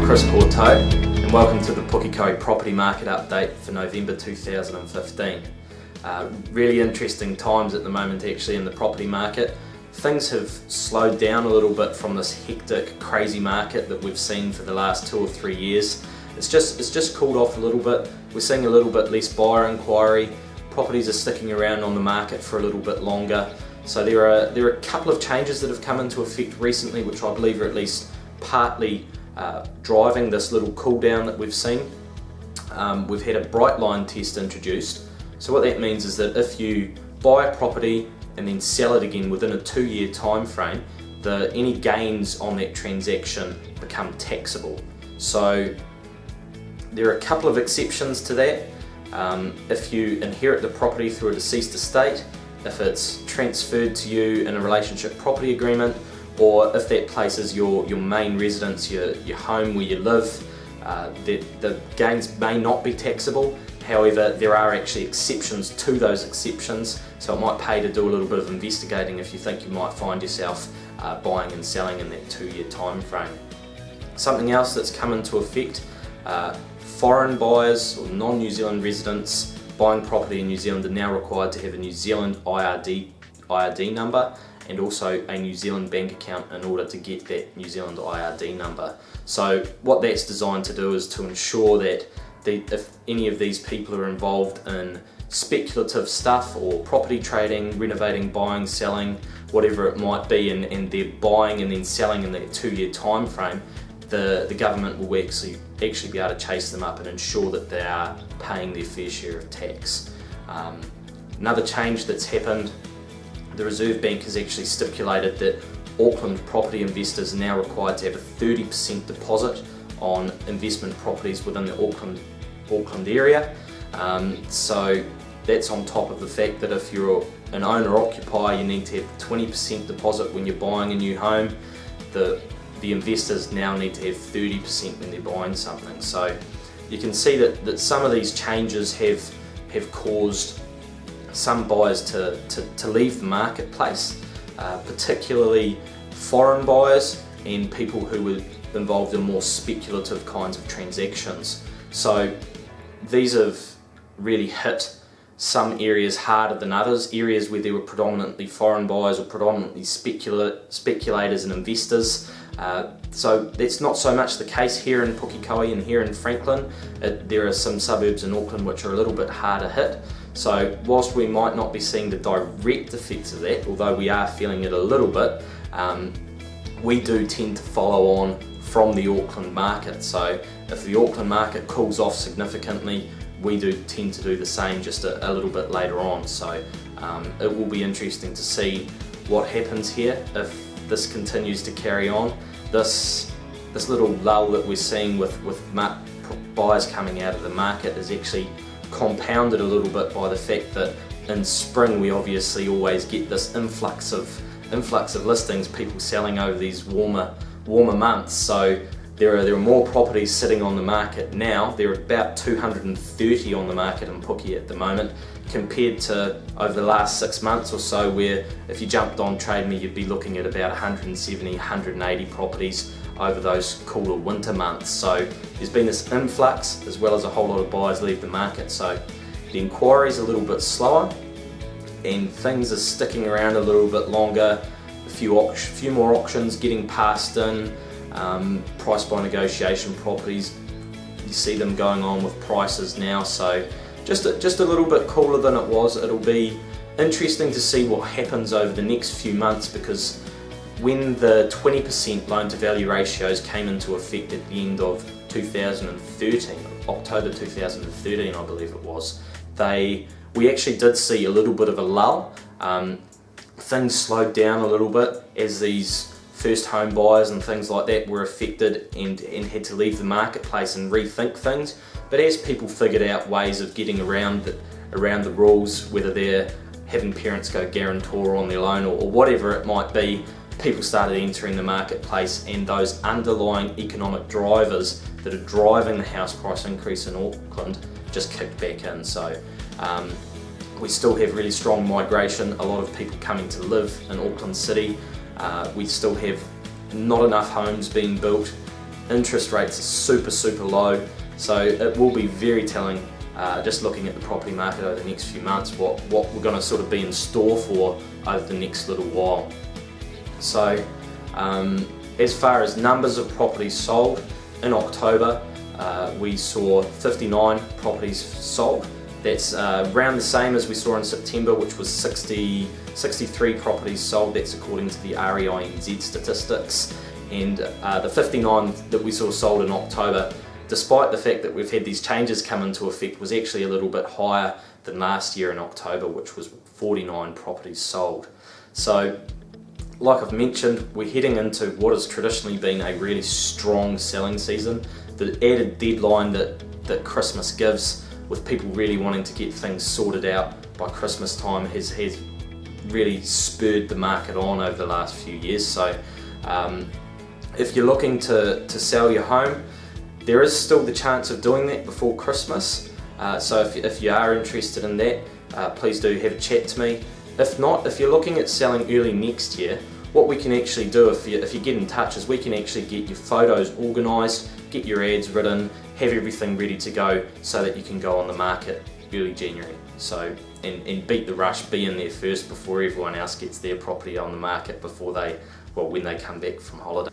Courteaud, and welcome to the Pukekohe property market update for November 2015. Really interesting times at the moment actually in the property market. Things have slowed down a little bit from this hectic, crazy market that we've seen for the last 2 or 3 years. It's just cooled off a little bit. We're seeing a little bit less buyer inquiry. Properties are sticking around on the market for a little bit longer. So there are a couple of changes that have come into effect recently, which I believe are at least partly driving this little cool down that we've seen. We've had a bright line test introduced. So what that means is that if you buy a property and then sell it again within a 2-year time frame, any gains on that transaction become taxable. So there are a couple of exceptions to that. If you inherit the property through a deceased estate, if it's transferred to you in a relationship property agreement, or if that place is your main residence, your home where you live, the gains may not be taxable. However, there are actually exceptions to those exceptions, so it might pay to do a little bit of investigating if you think you might find yourself buying and selling in that 2-year time frame. Something else that's come into effect, foreign buyers or non-New Zealand residents buying property in New Zealand are now required to have a New Zealand IRD number and also a New Zealand bank account in order to get that New Zealand IRD number. So what that's designed to do is to ensure that if any of these people are involved in speculative stuff or property trading, renovating, buying, selling, whatever it might be, and they're buying and then selling in that 2-year time frame, the government will actually be able to chase them up and ensure that they are paying their fair share of tax. Another change that's happened, the Reserve Bank has actually stipulated that Auckland property investors are now required to have a 30% deposit on investment properties within the Auckland area. So that's on top of the fact that if you're an owner-occupier, you need to have a 20% deposit when you're buying a new home. The investors now need to have 30% when they're buying something. So you can see that some of these changes have caused some buyers to leave the marketplace, particularly foreign buyers and people who were involved in more speculative kinds of transactions. So these have really hit some areas harder than others, areas where there were predominantly foreign buyers or predominantly speculators and investors. So that's not so much the case here in Pukekohe and here in Franklin. There are some suburbs in Auckland which are a little bit harder hit. So whilst we might not be seeing the direct effects of that, although we are feeling it a little bit, we do tend to follow on from the Auckland market. So if the Auckland market cools off significantly, we do tend to do the same just a little bit later on. So it will be interesting to see what happens here if this continues to carry on. This little lull that we're seeing with buyers coming out of the market is actually compounded a little bit by the fact that in spring we obviously always get this influx of listings, people selling over these warmer months. So there are more properties sitting on the market now. There are about 230 on the market in Puke at the moment, compared to over the last 6 months or so, where if you jumped on Trade Me you'd be looking at about 170, 180 properties over those cooler winter months. So there's been this influx as well as a whole lot of buyers leave the market. So the inquiry's a little bit slower and things are sticking around a little bit longer. A few more auctions getting passed in, price by negotiation properties, you see them going on with prices now. So just a little bit cooler than it was. It'll be interesting to see what happens over the next few months, because when the 20% loan to value ratios came into effect at the end of 2013, October 2013 I believe it was, we actually did see a little bit of a lull. Things slowed down a little bit as these first home buyers and things like that were affected and had to leave the marketplace and rethink things. But as people figured out ways of getting around the rules, whether they're having parents go guarantor on their loan or whatever it might be, people started entering the marketplace, and those underlying economic drivers that are driving the house price increase in Auckland just kicked back in. So we still have really strong migration, a lot of people coming to live in Auckland City. We still have not enough homes being built. Interest rates are super low, so it will be very telling just looking at the property market over the next few months what we're going to sort of be in store for over the next little while. So as far as numbers of properties sold, in October we saw 59 properties sold. That's around the same as we saw in September, which was 63 properties sold. That's according to the REINZ statistics. And the 59 that we saw sold in October, despite the fact that we've had these changes come into effect, was actually a little bit higher than last year in October, which was 49 properties sold. So, like I've mentioned, we're heading into what has traditionally been a really strong selling season. The added deadline that Christmas gives, with people really wanting to get things sorted out by Christmas time, has really spurred the market on over the last few years. So if you're looking to sell your home, there is still the chance of doing that before Christmas. So if you are interested in that, please do have a chat to me. If not, if you're looking at selling early next year, what we can actually do if you get in touch is we can actually get your photos organised, get your ads written, have everything ready to go so that you can go on the market early January. So and beat the rush, be in there first before everyone else gets their property on the market when they come back from holiday.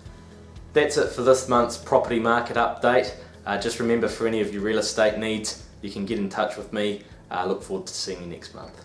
That's it for this month's property market update. Just remember, for any of your real estate needs, you can get in touch with me. Look forward to seeing you next month.